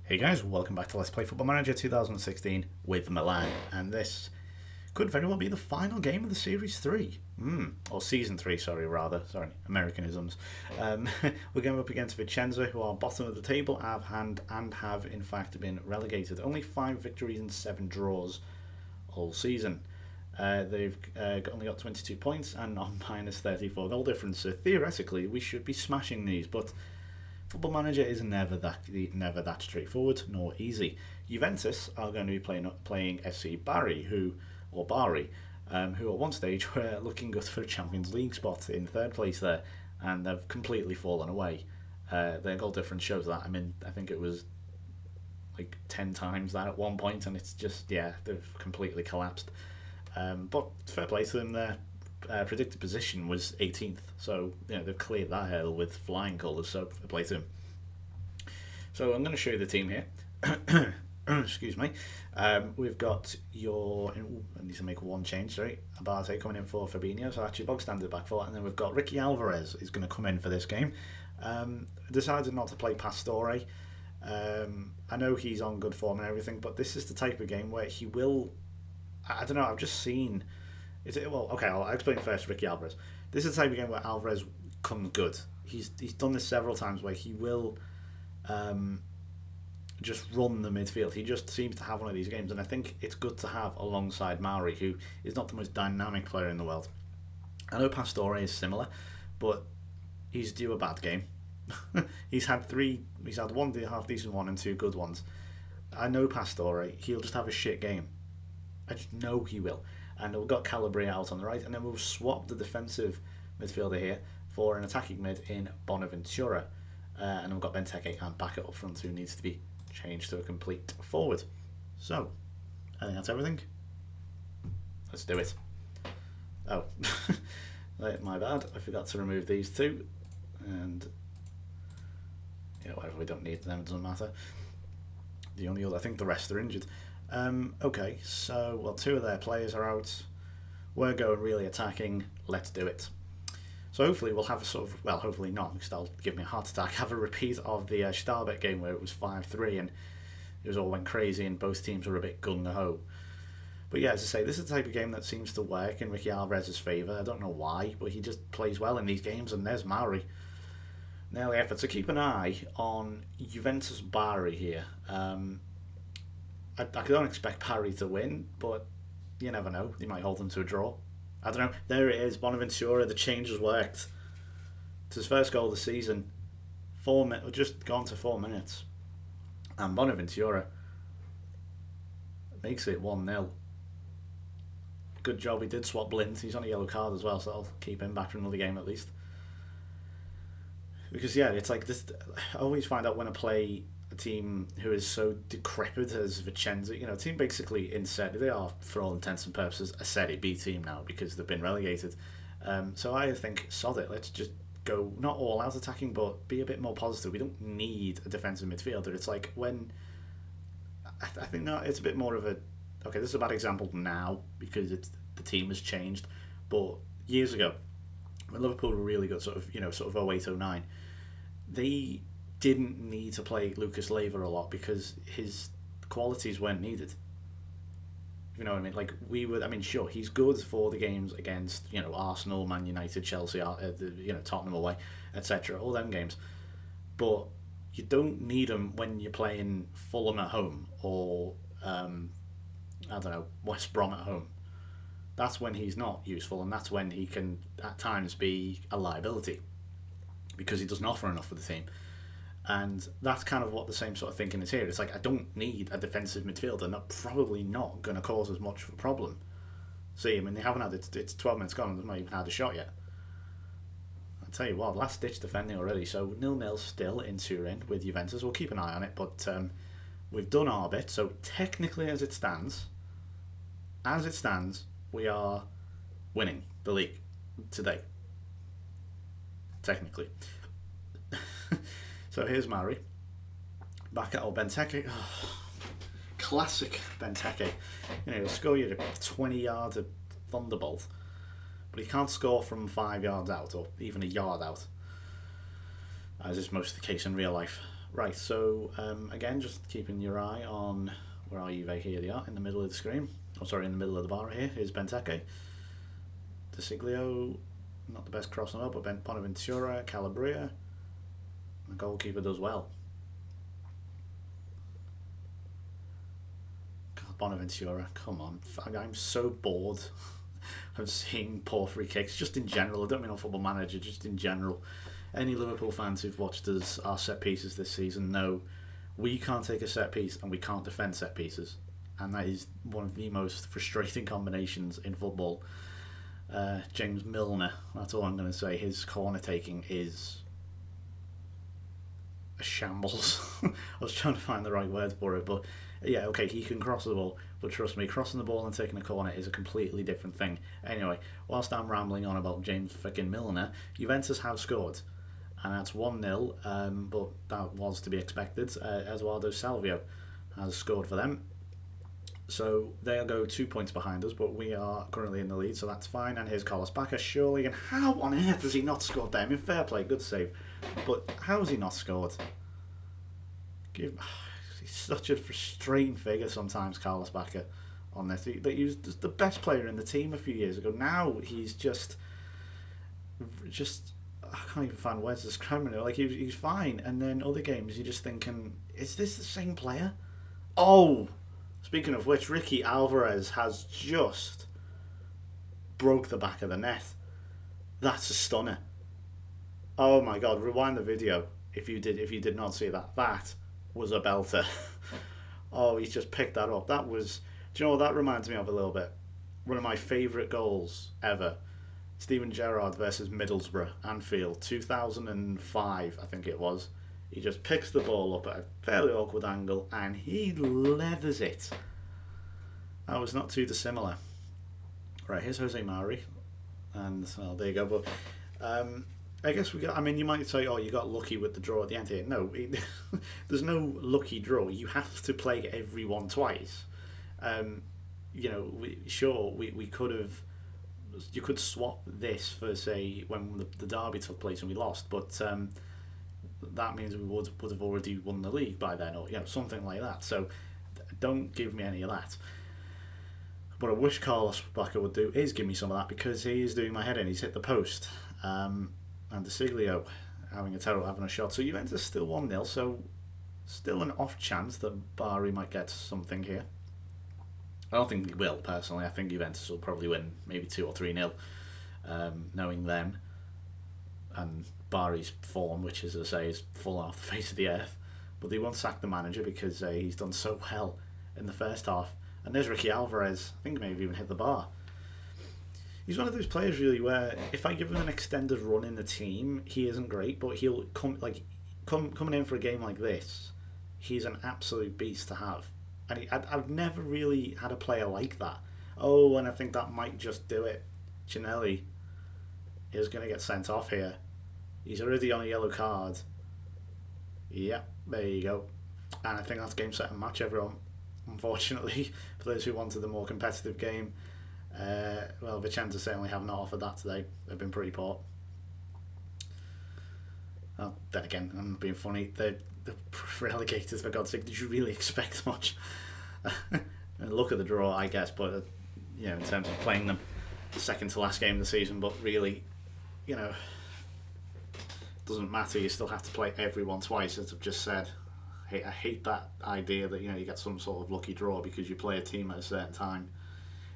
Hey guys, welcome back to Let's Play Football Manager 2016 with Milan, and this could very well be the final game of the Series 3. Or Season 3, sorry, Americanisms. We're going up against Vicenza, who are bottom of the table, and have in fact been relegated. Only 5 victories and 7 draws all season. They've only got 22 points and on minus 34 goal difference, so theoretically we should be smashing these, but Football Manager is never that straightforward nor easy. Juventus are going to be playing SC Bari, who at one stage were looking good for a Champions League spot in third place there, and they've completely fallen away. Their goal difference shows that. I mean, I think it was like 10 times that at one point, and it's just, they've completely collapsed. But fair play to them, their predicted position was 18th, so they've cleared that hurdle with flying colours, so fair play to them. So I'm going to show you the team here. Excuse me. We've got I need to make one change, sorry. Abate coming in for Fabinho, so actually bog standard back four, and then we've got Ricky Alvarez is going to come in for this game. Decided not to play Pastore. I know he's on good form and everything, but this is the type of game where he will, I don't know, I've just seen, I'll explain first Ricky Alvarez. This is the type of game where Alvarez comes good. He's done this several times where he will just run the midfield. He just seems to have one of these games, and I think it's good to have alongside Mauri, who is not the most dynamic player in the world. I know Pastore is similar, but he's due a bad game. He's had one half decent one and 2 good ones. I know Pastore, he'll just have a shit game. I just know he will. And we've got Calabria out on the right, and then we've swapped the defensive midfielder here for an attacking mid in Bonaventura. And we've got Benteke and Bakker up front, who needs to be changed to a complete forward. So, I think that's everything. Let's do it. Oh, my bad. I forgot to remove these two. And, whatever, we don't need them, it doesn't matter. The only other, I think the rest are injured. Okay, so, 2 of their players are out. We're going really attacking. Let's do it. So hopefully we'll have a sort of, hopefully not, because that'll give me a heart attack, have a repeat of the Starbet game where it was 5-3 and it was all went crazy and both teams were a bit gung-ho. But yeah, as I say, this is the type of game that seems to work in Ricky Alvarez's favour. I don't know why, but he just plays well in these games, and there's Mauri. Nearly effort. So keep an eye on Juventus Bari here. I don't expect Bari to win, but you never know. They might hold them to a draw. I don't know. There it is. Bonaventura. The change has worked. It's his first goal of the season. Just gone to 4 minutes. And Bonaventura makes it 1-0. Good job. He did swap Blind. He's on a yellow card as well, so I'll keep him back for another game at least. Because, it's like this. I always find out when I play a team who is so decrepit as Vicenza, a team basically in Serie, they are for all intents and purposes a Serie B team now because they've been relegated. So I think sod it, let's just go not all out attacking, but be a bit more positive. We don't need a defensive midfielder. It's like when I think that it's a bit more of a this is a bad example now because the team has changed, but years ago when Liverpool were really good, sort of 08-09, they didn't need to play Lucas Leiva a lot because his qualities weren't needed. You know what I mean? Like sure, he's good for the games against Arsenal, Man United, Chelsea, Tottenham away, etc. All them games, but you don't need him when you're playing Fulham at home or West Brom at home. That's when he's not useful, and that's when he can at times be a liability because he doesn't offer enough for the team. And that's kind of what the same sort of thinking is here. It's like, I don't need a defensive midfielder, probably not going to cause as much of a problem. See, they haven't had it's 12 minutes gone and they've not even had a shot yet. I'll tell you what, last ditch defending already. So 0-0 still in Turin with Juventus. We'll keep an eye on it, but we've done our bit. So technically as it stands, we are winning the league today. Technically. So here's Mauri. Back at Benteke. Oh, classic Benteke. He'll score you a 20 yards of thunderbolt, but he can't score from 5 yards out or even a yard out, as is most of the case in real life. Right, so again, just keeping your eye on where are you? Here they are in the middle of the screen. Oh, sorry, in the middle of the bar here is Benteke, De Siglio, not the best crossing up, but Bonaventura, Calabria. The goalkeeper does well. God, Bonaventura, come on! I'm so bored of seeing poor free kicks. Just in general, I don't mean on Football Manager. Just in general, any Liverpool fans who've watched our set pieces this season know we can't take a set piece and we can't defend set pieces, and that is one of the most frustrating combinations in football. James Milner, that's all I'm going to say. His corner taking is a shambles. I was trying to find the right word for it, but yeah, okay, he can cross the ball, but trust me, crossing the ball and taking a corner is a completely different thing. Anyway, whilst I'm rambling on about James fucking Milner, Juventus have scored, and that's 1-0, but that was to be expected. Eduardo Salvio has scored for them, so they'll go 2 points behind us, but we are currently in the lead, so that's fine. And here's Carlos Bacca, surely, and how on earth has he not scored there? I mean, fair play, good save, but how has he not scored? He's such a frustrating figure sometimes, Carlos Bacca, on this. He was the best player in the team a few years ago. Now he's just I can't even find words to describe him. Like he's fine, and then other games you're just thinking, is this the same player? Oh, speaking of which, Ricky Alvarez has just broke the back of the net. That's a stunner. Oh my god, rewind the video if you did not see that. That was a belter. Oh, he's just picked that up. That was, do you know what that reminds me of a little bit? One of my favourite goals ever. Steven Gerrard versus Middlesbrough, Anfield, 2005, I think it was. He just picks the ball up at a fairly awkward angle and he leathers it. That was not too dissimilar. Right, here's Jose Mari. And, well, there you go. But I guess you might say, oh, you got lucky with the draw at the end here. No, there's no lucky draw. You have to play everyone twice. We could have... You could swap this for, say, when the derby took place and we lost, but that means we would have already won the league by then, or something like that. So don't give me any of that. What I wish Carlos Bacca would do is give me some of that, because he is doing my head in. He's hit the post, and De Siglio having a shot. So Juventus still 1-0. So still an off chance that Bari might get something here. I don't think he will, personally. I think Juventus will probably win maybe 2 or 3-0, knowing them and Bari's form, which, as I say, is full off the face of the earth. But they won't sack the manager because he's done so well in the first half. And there's Ricky Alvarez. I think maybe even hit the bar. He's one of those players, really, where if I give him an extended run in the team, he isn't great, but he'll coming in for a game like this, he's an absolute beast to have. And I've never really had a player like that. Oh, and I think that might just do it. Cinelli is going to get sent off here. He's already on a yellow card. Yeah, there you go. And I think that's game, set and match, everyone. Unfortunately, for those who wanted the more competitive game. Vicenza certainly have not offered that today. They've been pretty poor. Well, then again, I'm being funny. The relegators, for God's sake, did you really expect much? Look at the draw, I guess, but in terms of playing them, the second to last game of the season, but really, doesn't matter. You still have to play everyone twice, as I've just said. I hate that idea that you get some sort of lucky draw because you play a team at a certain time.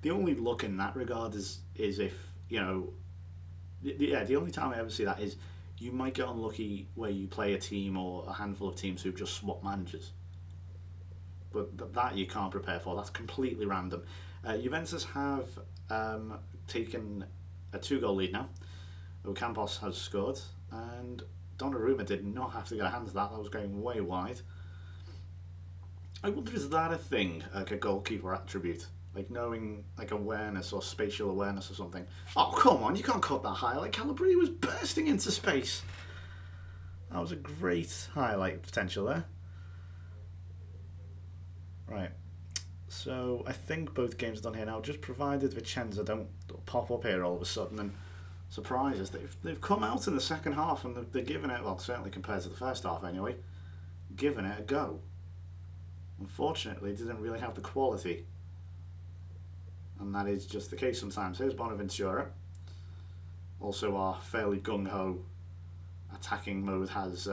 The only luck in that regard is if the only time I ever see that is you might get unlucky where you play a team or a handful of teams who've just swapped managers. But that you can't prepare for. That's completely random. Juventus have taken a 2-goal lead now. Ocampos has scored, and Donnarumma did not have to get a hand to that. That was going way wide. I wonder, is that a thing, like a goalkeeper attribute? Like knowing awareness or spatial awareness or something. Oh, come on, you can't cut that high. Like Calabria was bursting into space. That was a great highlight potential there. Right. So I think both games are done here now, just provided Vicenza don't pop up here all of a sudden and surprise us. They've come out in the second half and they're giving it, well, certainly compared to the first half anyway, given it a go. Unfortunately, it didn't really have the quality. And that is just the case sometimes. Here's Bonaventura. Also, our fairly gung-ho attacking mode has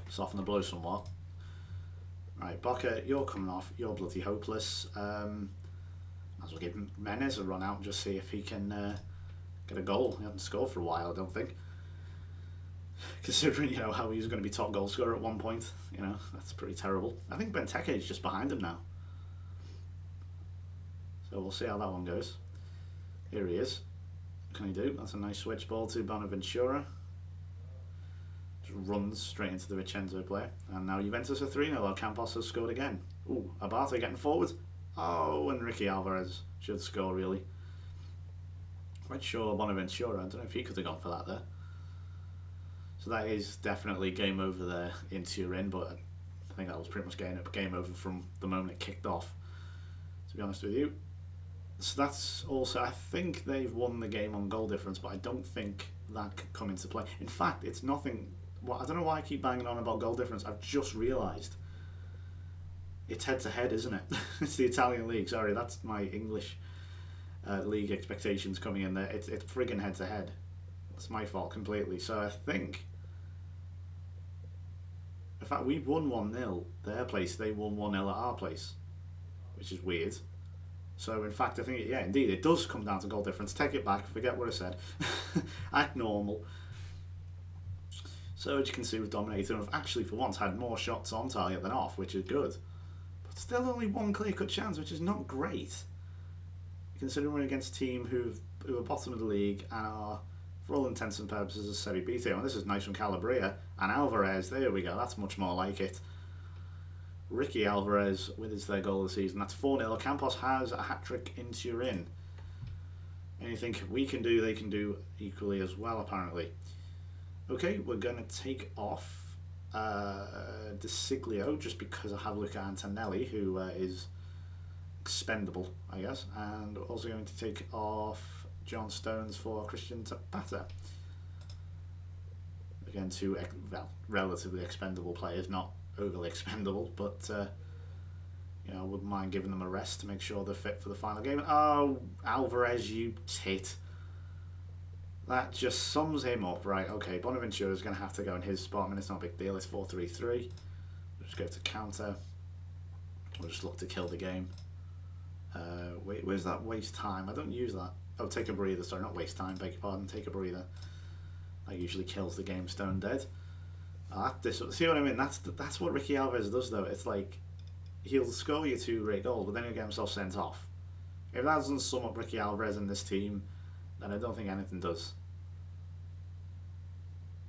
softened the blow somewhat. Right, Boca, you're coming off. You're bloody hopeless. Might as well give Menez a run out and just see if he can get a goal. He hasn't scored for a while, I don't think. Considering, how he was going to be top goal scorer at one point. That's pretty terrible. I think Benteke is just behind him now. So we'll see how that one goes. Here he is. What can he do? That's a nice switch ball to Bonaventura. Just runs straight into the Vincenzo player. And now Juventus are 3-0. Campos has scored again. Ooh, Abate getting forward. Oh, and Ricky Alvarez should score, really. Quite sure Bonaventura, I don't know if he could have gone for that there. So that is definitely game over there in Turin, but I think that was pretty much game over from the moment it kicked off, to be honest with you. So that's also, I think they've won the game on goal difference, but I don't think that could come into play. In fact, it's nothing. Well, I don't know why I keep banging on about goal difference. I've just realised it's head-to-head, isn't it? It's the Italian league. Sorry, that's my English league expectations coming in there. It's friggin' head-to-head. It's my fault completely. So I think, in fact, we won 1-0 their place. They won 1-0 at our place, which is weird. So in fact, I think, indeed, it does come down to goal difference. Take it back. Forget what I said. Act normal. So as you can see, we've dominated and we've actually, for once, had more shots on target than off, which is good. But still only one clear-cut chance, which is not great. Considering we're against a team who are bottom of the league and are, for all intents and purposes, a Serie B team. This is nice from Calabria. And Alvarez, there we go. That's much more like it. Ricky Alvarez with his third goal of the season. That's 4-0. Campos has a hat-trick in Turin. Anything we can do, they can do equally as well, apparently. Okay, we're going to take off De Siglio just because I have Luca Antonelli, who is expendable, I guess. And we're also going to take off John Stones for Christian Zapata. Again, two relatively expendable players, not overly expendable, but I wouldn't mind giving them a rest to make sure they're fit for the final game. Oh, Alvarez, you tit. That just sums him up. Right, okay, Bonaventura is going to have to go in his spot. I mean, it's not a big deal. It's 4-3-3. We'll just go to counter. We'll just look to kill the game. Wait, where's that waste time? I don't use that. Oh, take a breather. Sorry, not waste time. Beg your pardon. Take a breather. That usually kills the game stone dead. See what I mean? That's what Ricky Alvarez does, though. It's like he'll score you 2 great goals, but then he'll get himself sent off. If that doesn't sum up Ricky Alvarez and this team, then I don't think anything does.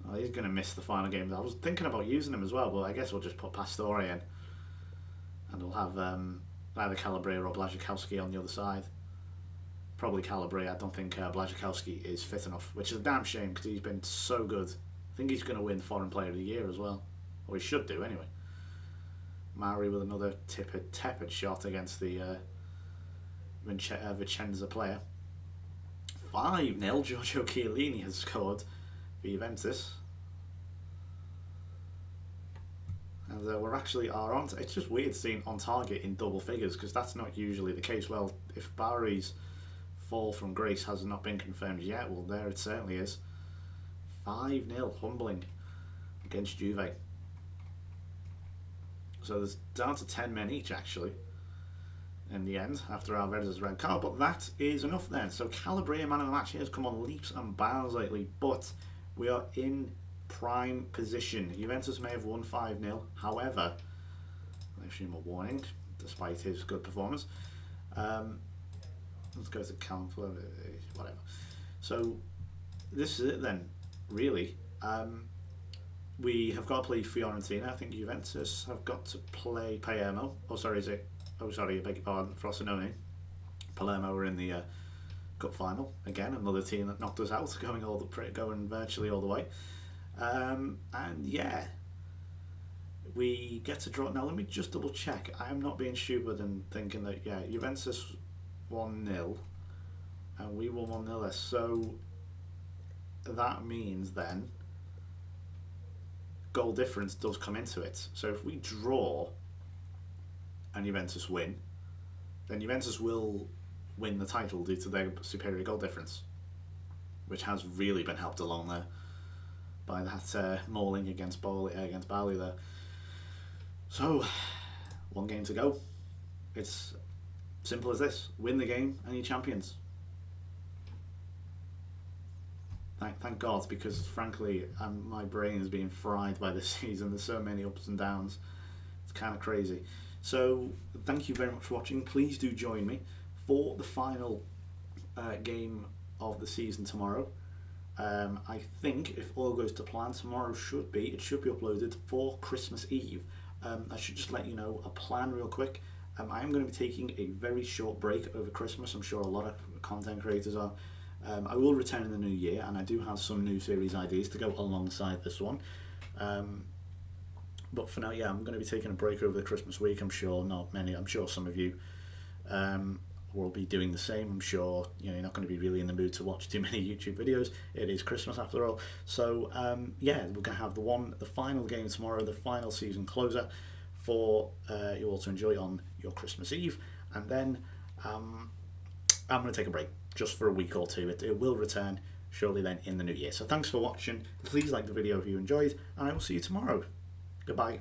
Well, he's going to miss the final game. I was thinking about using him as well, but I guess we'll just put Pastore in, and we'll have either Calabria or Blazikowski on the other side. Probably Calabria. I don't think Blazikowski is fit enough, which is a damn shame because he's been so good. I think he's going to win Foreign Player of the Year as well. Or he should do, anyway. Mauri with another tepid shot against the Vicenza player. 5-0. Giorgio Chiellini has scored for Juventus. And we're actually on. It's just weird seeing on target in double figures because that's not usually the case. Well, if Barry's fall from grace has not been confirmed yet, well, there it certainly is. 5-0, humbling against Juve. So there's down to 10 men each, actually, in the end, after Alvarez's red card. But that is enough then. So Calabria, man of the match, has come on leaps and bounds lately, but we are in prime position. Juventus may have won 5-0. However, I assume a warning, despite his good performance. Let's go to whatever. So this is it then, really. We have got to play Fiorentina. I think Juventus have got to play Palermo. I beg your pardon, Frosinone. Palermo were in the cup final again. Another team that knocked us out, going virtually all the way. And yeah, we get to draw. Now let me just double check. I am not being stupid and thinking that Juventus 1-0 and we won 1-0. So that means then goal difference does come into it. So if we draw and Juventus win, then Juventus will win the title due to their superior goal difference, which has really been helped along there by that mauling against Bali there. So, one game to go. It's simple as this. Win the game and you're champions. Thank God, because frankly, my brain is being fried by this season. There's so many ups and downs. It's kind of crazy. So, thank you very much for watching. Please do join me for the final game of the season tomorrow. I think if all goes to plan, tomorrow should be uploaded for Christmas Eve. I should just let you know a plan real quick. I am going to be taking a very short break over Christmas. I'm sure a lot of content creators are. I will return in the new year, and I do have some new series ideas to go alongside this one. But for now, yeah, I'm going to be taking a break over the Christmas week. I'm sure some of you will be doing the same. I'm sure you're not going to be really in the mood to watch too many YouTube videos. It is Christmas after all. So yeah, we're going to have the final game tomorrow, the final season closer for you all to enjoy on your Christmas Eve, and then I'm going to take a break just for a week or two. It will return shortly then in the new year. So thanks for watching. Please like the video if you enjoyed, and I will see you tomorrow. Goodbye.